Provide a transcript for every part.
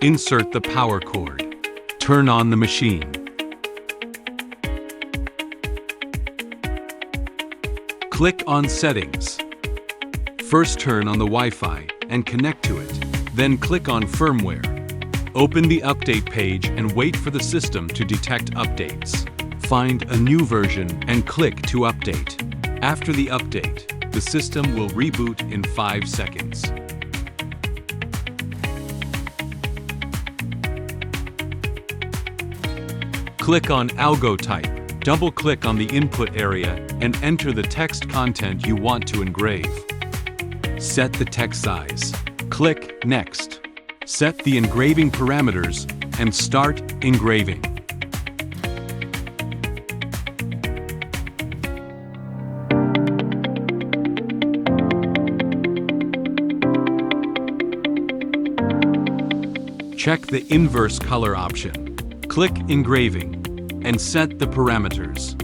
Insert the power cord. Turn on the machine. Click on Settings. First turn on the Wi-Fi and connect to it. Then click on Firmware. Open the update page and wait for the system to detect updates. Find a new version and click to update. After the update, the system will reboot in 5 seconds. Click on Algo Type. Double-click on the input area and enter the text content you want to engrave. Set the text size. Click Next. Set the engraving parameters and start engraving. Check the inverse color option. Click Engraving and set the parameters.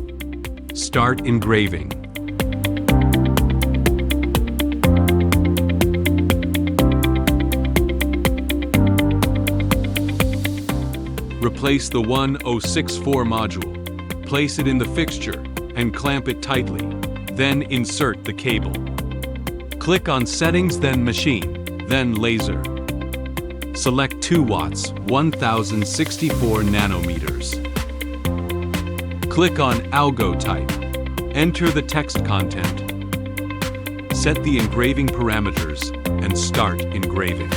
Start engraving. Replace the 1064 module. Place it in the fixture and clamp it tightly. Then insert the cable. Click on Settings, then Machine, then Laser. Select 2 watts, 1064 nanometers. Click on Algo Type. Enter the text content. Set the engraving parameters and start engraving.